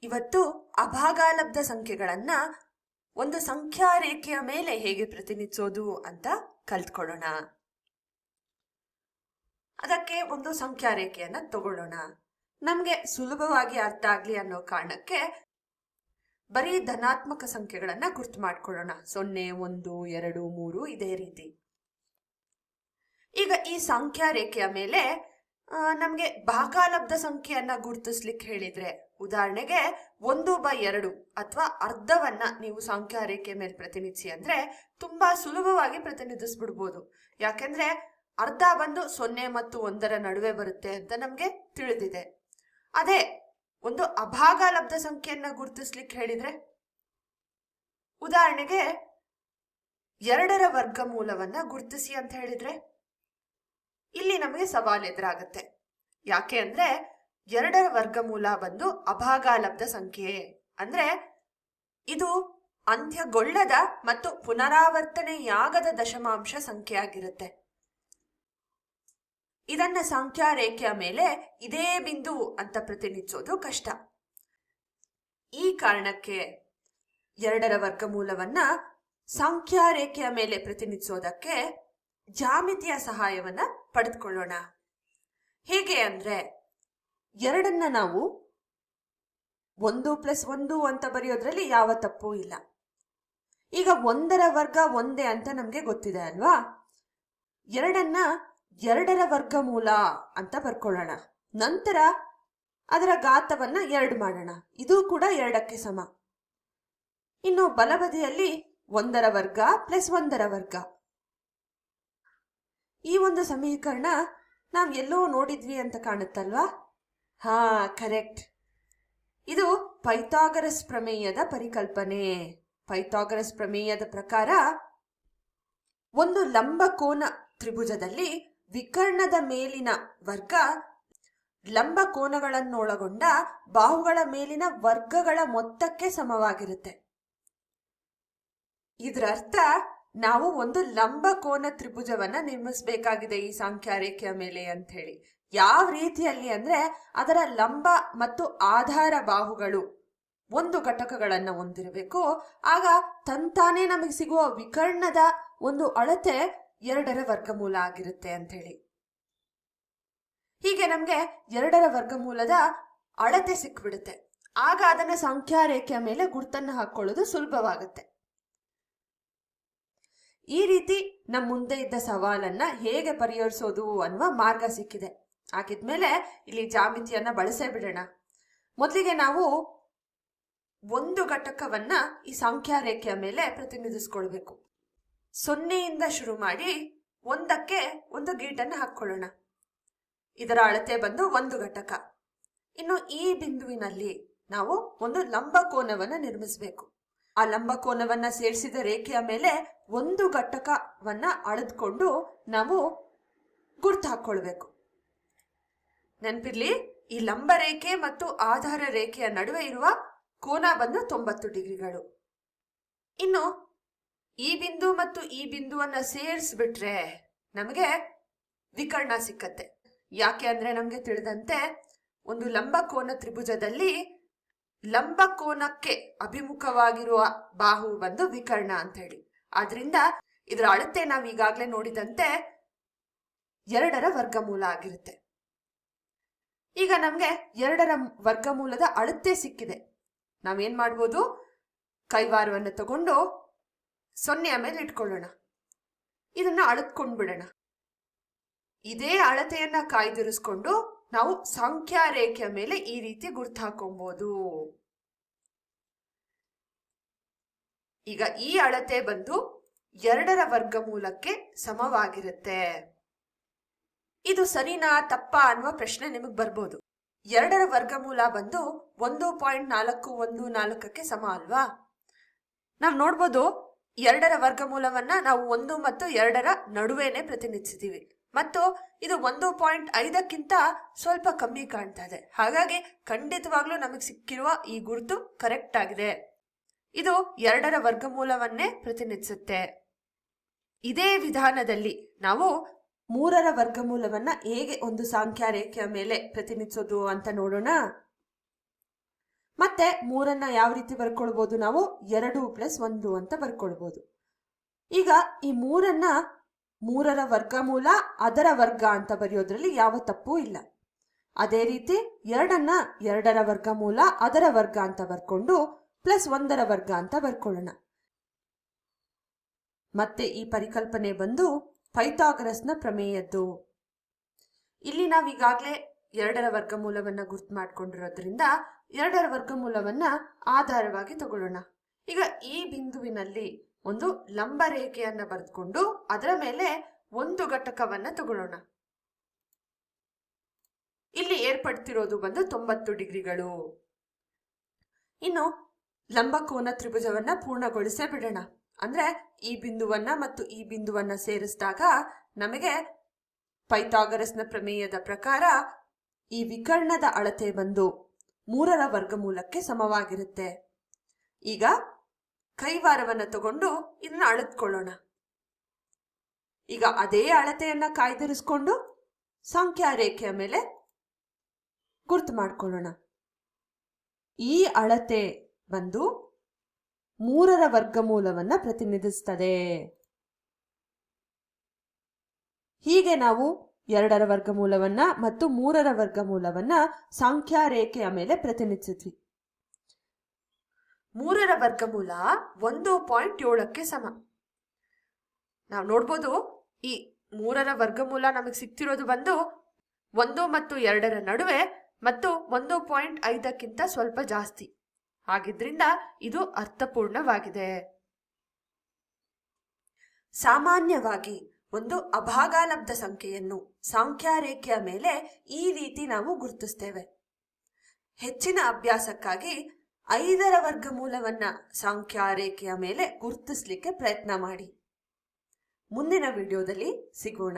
ಇವತ್ತು ಅಭಾಗಾಲಬ್ಧ ಸಂಖ್ಯೆಗಳನ್ನ ಒಂದು ಸಂಖ್ಯಾ ರೇಖೆಯ ಮೇಲೆ ಹೇಗೆ ಪ್ರತಿನಿಧಿಸೋದು ಅಂತ ಕಲ್ತ್ಕೊಳ್ಳೋಣ. ಅದಕ್ಕೆ ಒಂದು ಸಂಖ್ಯಾ ರೇಖೆಯನ್ನ ತಗೊಳ್ಳೋಣ. ನಮ್ಗೆ ಸುಲಭವಾಗಿ ಅರ್ಥ ಆಗ್ಲಿ ಅನ್ನೋ ಕಾರಣಕ್ಕೆ ಬರೀ ಧನಾತ್ಮಕ ಸಂಖ್ಯೆಗಳನ್ನ ಗುರ್ತು ಮಾಡ್ಕೊಳ್ಳೋಣ. 0, 1, 2, 3 ಇದೇ ರೀತಿ. ಈಗ ಈ ಸಂಖ್ಯಾ ರೇಖೆಯ ಮೇಲೆ ನಮ್ಗೆ ಭಾಗಾಲಬ್ಧ ಸಂಖ್ಯೆಯನ್ನ ಗುರುತಿಸ್ಲಿಕ್ಕೆ ಹೇಳಿದ್ರೆ, ಉದಾಹರಣೆಗೆ 1/2 ಅಥವಾ ಅರ್ಧವನ್ನ ನೀವು ಸಂಖ್ಯಾ ರೇಖೆ ಮೇಲೆ ಪ್ರತಿನಿಧಿಸಿ ಅಂದ್ರೆ ತುಂಬಾ ಸುಲಭವಾಗಿ ಪ್ರತಿನಿಧಿಸ್ಬಿಡ್ಬೋದು. ಯಾಕೆಂದ್ರೆ ಅರ್ಧ ಬಂದು 0 ಮತ್ತು 1ರ ನಡುವೆ ಬರುತ್ತೆ ಅಂತ ನಮ್ಗೆ ತಿಳಿದಿದೆ. ಅದೇ ಒಂದು ಅಭಾಗಾಲಬ್ಧ ಸಂಖ್ಯೆಯನ್ನ ಗುರುತಿಸ್ಲಿಕ್ಕೆ ಹೇಳಿದ್ರೆ, ಉದಾಹರಣೆಗೆ 2ರ ವರ್ಗಮೂಲವನ್ನ ಗುರುತಿಸಿ ಅಂತ ಹೇಳಿದ್ರೆ ಇಲ್ಲಿ ನಮಗೆ ಸವಾಲು ಎದುರಾಗುತ್ತೆ. ಯಾಕೆ ಅಂದ್ರೆ 2ರ ವರ್ಗಮೂಲ ಬಂದು ಅಭಾಗಾಲಬ್ಧ ಸಂಖ್ಯೆ ಅಂದ್ರೆ ಇದು ಅಂತ್ಯಗೊಳ್ಳದ ಮತ್ತು ಪುನರಾವರ್ತನೆಯಾಗದ ದಶಮಾಂಶ ಸಂಖ್ಯೆ ಆಗಿರುತ್ತೆ. ಇದನ್ನ ಸಂಖ್ಯಾ ರೇಖೆಯ ಮೇಲೆ ಇದೇ ಬಿಂದು ಅಂತ ಪ್ರತಿನಿಧಿಸೋದು ಕಷ್ಟ. ಈ ಕಾರಣಕ್ಕೆ 2ರ ವರ್ಗಮೂಲವನ್ನ ಸಂಖ್ಯಾ ರೇಖೆಯ ಮೇಲೆ ಪ್ರತಿನಿಧಿಸೋದಕ್ಕೆ ಜಾಮಿತಿಯ ಸಹಾಯವನ್ನ ಪಡೆದುಕೊಳ್ಳೋಣ. ಹೇಗೆ ಅಂದ್ರೆ 2ನ್ನ ನಾವು 1 + 1 ಅಂತ ಬರೆಯೋದ್ರಲ್ಲಿ ಯಾವ ತಪ್ಪು ಇಲ್ಲ. ಈಗ 1ರ ವರ್ಗ ಒಂದೇ ಅಂತ ನಮ್ಗೆ ಗೊತ್ತಿದೆ ಅಲ್ವಾ. 2ನ್ನ 2ರ ವರ್ಗಮೂಲ ಅಂತ ಬರ್ಕೊಳ್ಳೋಣ. ನಂತರ ಅದರ ಘಾತವನ್ನ 2 ಮಾಡೋಣ. ಇದು ಕೂಡ 2ಕ್ಕೆ ಸಮ. ಇನ್ನು ಬಲಬದಿಯಲ್ಲಿ 1ರ ವರ್ಗ + 1ರ ವರ್ಗ. ಈ ಒಂದು ಸಮೀಕರಣ ನಾವ್ ಎಲ್ಲೋ ನೋಡಿದ್ವಿ ಅಂತ ಕಾಣುತ್ತಲ್ವಾ? ಹಾ, ಕರೆಕ್ಟ್. ಇದು ಪೈಥಾಗರಸ್ ಪ್ರಮೇಯದ ಪರಿಕಲ್ಪನೆ. ಪೈಥಾಗರಸ್ ಪ್ರಮೇಯದ ಪ್ರಕಾರ ಒಂದು ಲಂಬಕೋನ ತ್ರಿಭುಜದಲ್ಲಿ ವಿಕರ್ಣದ ಮೇಲಿನ ವರ್ಗ ಲಂಬಕೋನಗಳನ್ನೊಳಗೊಂಡ ಬಾಹುಗಳ ಮೇಲಿನ ವರ್ಗಗಳ ಮೊತ್ತಕ್ಕೆ ಸಮವಾಗಿರುತ್ತೆ. ಇದರ ಅರ್ಥ ನಾವು ಒಂದು ಲಂಬಕೋನ ತ್ರಿಭುಜವನ್ನ ನಿರ್ಮಿಸಬೇಕಾಗಿದೆ ಈ ಸಂಖ್ಯಾ ರೇಖೆಯ ಮೇಲೆ ಅಂತ ಹೇಳಿ. ಯಾವ ರೀತಿಯಲ್ಲಿ ಅಂದ್ರೆ ಅದರ ಲಂಬ ಮತ್ತು ಆಧಾರ ಬಾಹುಗಳು ಒಂದು ಘಟಕಗಳನ್ನ ಹೊಂದಿರಬೇಕು. ಆಗ ತಂತಾನೇ ನಮಗೆ ಸಿಗುವ ವಿಕರ್ಣದ ಒಂದು ಅಳತೆ 2ರ ವರ್ಗಮೂಲ ಆಗಿರುತ್ತೆ ಅಂತ ಹೇಳಿ. ಹೀಗೆ ನಮ್ಗೆ 2ರ ವರ್ಗಮೂಲದ ಅಳತೆ ಸಿಕ್ಬಿಡುತ್ತೆ. ಆಗ ಅದನ್ನ ಸಂಖ್ಯಾ ರೇಖೆಯ ಮೇಲೆ ಗುರುತನ್ನ ಹಾಕೊಳ್ಳೋದು ಸುಲಭವಾಗುತ್ತೆ. ಈ ರೀತಿ ನಮ್ಮ ಮುಂದೆ ಇದ್ದ ಸವಾಲನ್ನ ಹೇಗೆ ಪರಿಹರಿಸೋದು ಅನ್ನುವ ಮಾರ್ಗ ಸಿಕ್ಕಿದೆ. ಹಾಗಿದ್ಮೇಲೆ ಇಲ್ಲಿ ಜಾಮಿತಿಯನ್ನ ಬಳಸೇ ಬಿಡೋಣ. ಮೊದಲಿಗೆ ನಾವು ಒಂದು ಘಟಕವನ್ನ ಈ ಸಂಖ್ಯಾ ರೇಖೆಯ ಮೇಲೆ ಪ್ರತಿನಿಧಿಸ್ಕೊಳ್ಬೇಕು. 0ಯಿಂದ ಶುರು ಮಾಡಿ 1ಕ್ಕೆ ಒಂದು ಗೀಟನ್ನು ಹಾಕೊಳ್ಳೋಣ. ಇದರ ಅಳತೆ ಬಂದು 1 ಘಟಕ. ಇನ್ನು ಈ ಬಿಂದುವಿನಲ್ಲಿ ನಾವು ಒಂದು ಲಂಬಕೋನವನ್ನ ನಿರ್ಮಿಸಬೇಕು. ಆ ಲಂಬಕೋನವನ್ನ ಸೇರಿಸಿದ ರೇಖೆಯ ಮೇಲೆ ಒಂದು ಘಟಕವನ್ನ ಅಳೆದುಕೊಂಡು ನಾವು ಗುರ್ತು ಹಾಕೊಳ್ಬೇಕು. ನೆನಪಿರ್ಲಿ, ಈ ಲಂಬ ರೇಖೆ ಮತ್ತು ಆಧಾರ ರೇಖೆಯ ನಡುವೆ ಇರುವ ಕೋನ ಬಂದು 90 ಡಿಗ್ರಿಗಳು. ಇನ್ನು ಈ ಬಿಂದು ಮತ್ತು ಈ ಬಿಂದುವನ್ನ ಸೇರಿಸ್ಬಿಟ್ರೆ ನಮಗೆ ವಿಕರ್ಣ ಸಿಕ್ಕತ್ತೆ. ಯಾಕೆ ಅಂದ್ರೆ ನಮ್ಗೆ ತಿಳಿದಂತೆ ಒಂದು ಲಂಬಕೋನ ತ್ರಿಭುಜದಲ್ಲಿ ಲಂಬಕೋನಕ್ಕೆ ಅಭಿಮುಖವಾಗಿರುವ ಬಾಹು ಬಂದು ವಿಕರ್ಣ ಅಂತ ಹೇಳಿ. ಆದ್ರಿಂದ ಇದರ ಅಳತೆ ನಾವು ಈಗಾಗಲೇ ನೋಡಿದಂತೆ 2ರ ವರ್ಗಮೂಲ ಆಗಿರುತ್ತೆ. ಈಗ ನಮ್ಗೆ 2ರ ವರ್ಗಮೂಲದ ಅಳತೆ ಸಿಕ್ಕಿದೆ. ನಾವೇನ್ ಮಾಡ್ಬೋದು, ಕೈವಾರವನ್ನು ತಗೊಂಡು 0 ಮೇಲೆ ಇಟ್ಕೊಳ್ಳೋಣ. ಇದನ್ನ ಅಳತ್ಕೊಂಡ್ ಬಿಡೋಣ. ಇದೇ ಅಳತೆಯನ್ನ ಕಾಯ್ದಿರಿಸ್ಕೊಂಡು ನಾವು ಸಂಖ್ಯಾ ರೇಖೆಯ ಮೇಲೆ ಈ ರೀತಿ ಗುರ್ತು ಹಾಕೊಬಹುದು. ಈಗ ಈ ಅಳತೆ ಬಂದು 2ರ ವರ್ಗಮೂಲಕ್ಕೆ ಸಮವಾಗಿರುತ್ತೆ. ಇದು ಸರಿನಾ ತಪ್ಪಾ ಅನ್ನುವ ಪ್ರಶ್ನೆ ನಿಮಗೆ ಬರ್ಬೋದು. 2ರ ವರ್ಗಮೂಲ ಬಂದು 1.414ಕ್ಕೆ ಸಮ ಅಲ್ವಾ? ನಾವು ನೋಡ್ಬೋದು 2ರ ವರ್ಗಮೂಲವನ್ನ ನಾವು 1 ಮತ್ತು 2ರ ನಡುವೆನೆ ಪ್ರತಿನಿಧಿಸಿದೀವಿ ಮತ್ತು ಇದು 1.5ಕ್ಕಿಂತ ಸ್ವಲ್ಪ ಕಮ್ಮಿ ಕಾಣ್ತಾ ಇದೆ. ಹಾಗಾಗಿ ಖಂಡಿತವಾಗ್ಲೂ ನಮಗೆ ಸಿಕ್ಕಿರುವ ಈ ಗುರುತು ಕರೆಕ್ಟ್ ಆಗಿದೆ. ಇದು 2ರ ವರ್ಗಮೂಲವನ್ನೇ ಪ್ರತಿನಿಧಿಸುತ್ತೆ. ಇದೇ ವಿಧಾನದಲ್ಲಿ ನಾವು 3ರ ವರ್ಗಮೂಲವನ್ನ ಹೇಗೆ ಒಂದು ಸಂಖ್ಯಾ ರೇಖೆಯ ಮೇಲೆ ಪ್ರತಿನಿಧಿಸೋದು ಅಂತ ನೋಡೋಣ. ಮತ್ತೆ 3 ಯಾವ ರೀತಿ ಬರ್ಕೊಳ್ಬೋದು ನಾವು 2 + 1 ಅಂತ ಬರ್ಕೊಳ್ಬೋದು. ಈಗ ಈ 3ರ ವರ್ಗಮೂಲ ಅದರ ವರ್ಗ ಅಂತ ಬರೆಯೋದ್ರಲ್ಲಿ ಯಾವ ತಪ್ಪು ಇಲ್ಲ. ಅದೇ ರೀತಿ 2ರ ವರ್ಗಮೂಲ ಅದರ ವರ್ಗ ಅಂತ ಬರ್ಕೊಂಡು +1ರ ವರ್ಗ ಅಂತ ಬರ್ಕೊಳ್ಳೋಣ. ಮತ್ತೆ ಈ ಪರಿಕಲ್ಪನೆ ಬಂದು ಪೈಥಾಗರಸ್ನ ಪ್ರಮೇಯದ್ದು. ಇಲ್ಲಿ ನಾವು ಈಗಾಗಲೇ 2ರ ವರ್ಗಮೂಲವನ್ನ ಗುರ್ತು ಮಾಡ್ಕೊಂಡಿರೋದ್ರಿಂದ 2ರ ವರ್ಗಮೂಲವನ್ನ ಆಧಾರವಾಗಿ ತಗೊಳ್ಳೋಣ. ಈಗ ಈ ಬಿಂದುವಿನಲ್ಲಿ ಒಂದು ಲಂಬ ರೇಖೆಯನ್ನ ಬರೆದುಕೊಂಡು ಅದರ ಮೇಲೆ ಒಂದು ಘಟಕವನ್ನ ತಗೊಳ್ಳೋಣ. ಇಲ್ಲಿ ಏರ್ಪಡ್ತಿರೋದು ಬಂದು 90 ಡಿಗ್ರಿಗಳು. ಇನ್ನು ಲಂಬಕೋನ ತ್ರಿಭುಜವನ್ನ ಪೂರ್ಣಗೊಳಿಸೇ ಬಿಡೋಣ. ಅಂದ್ರೆ ಈ ಬಿಂದುವನ್ನ ಮತ್ತು ಈ ಬಿಂದುವನ್ನ ಸೇರಿಸಿದಾಗ ನಮಗೆ ಪೈಥಾಗರಸ್ನ ಪ್ರಮೇಯದ ಪ್ರಕಾರ ಈ ವಿಕರ್ಣದ ಅಳತೆ ಬಂದು 3ರ ವರ್ಗಮೂಲಕ್ಕೆ ಸಮವಾಗಿರುತ್ತೆ. ಈಗ ಕೈವಾರವನ್ನ ತಗೊಂಡು ಇದನ್ನ ಅಳೆದುಕೊಳ್ಳೋಣ. ಈಗ ಅದೇ ಅಳತೆಯನ್ನ ಕಾಯ್ದಿರಿಸಿಕೊಂಡು ಸಂಖ್ಯಾ ರೇಖೆಯ ಮೇಲೆ ಗುರ್ತು ಮಾಡ್ಕೊಳ್ಳೋಣ. ಈ ಅಳತೆ ಬಂದು 3ರ ವರ್ಗಮೂಲವನ್ನ ಪ್ರತಿನಿಧಿಸ್ತದೆ. ಹೀಗೆ ನಾವು 2ರ ವರ್ಗಮೂಲವನ್ನ ಮತ್ತು 3ರ ವರ್ಗಮೂಲವನ್ನ ಸಂಖ್ಯಾ ರೇಖೆಯ ಮೇಲೆ ಪ್ರತಿನಿಧಿಸಿದ್ವಿ. 3ರ ವರ್ಗಮೂಲ 1.7ಕ್ಕೆ ಸಮ. ನಾವು ನೋಡ್ಬೋದು ಈ 3ರ ವರ್ಗಮೂಲ ನಮಗೆ ಸಿಗ್ತಿರೋದು ಬಂದು 1 ಮತ್ತು 2ರ ನಡುವೆ ಮತ್ತು 1.5ಕ್ಕಿಂತ ಸ್ವಲ್ಪ ಜಾಸ್ತಿ. ಹಾಗಿದ್ರಿಂದ ಇದು ಅರ್ಥಪೂರ್ಣವಾಗಿದೆ. ಸಾಮಾನ್ಯವಾಗಿ ಒಂದು ಅಭಾಗಾಲಬ್ಧ ಸಂಖ್ಯೆಯನ್ನು ಸಂಖ್ಯಾ ರೇಖೆಯ ಮೇಲೆ ಈ ರೀತಿ ನಾವು ಗುರುತಿಸ್ತೇವೆ. ಹೆಚ್ಚಿನ ಅಭ್ಯಾಸಕ್ಕಾಗಿ 5ರ ವರ್ಗಮೂಲವನ್ನ ಸಂಖ್ಯಾ ರೇಖೆಯ ಮೇಲೆ ಗುರುತಿಸಲಿಕ್ಕೆ ಪ್ರಯತ್ನ ಮಾಡಿ. ಮುಂದಿನ ವಿಡಿಯೋದಲ್ಲಿ ಸಿಗೋಣ.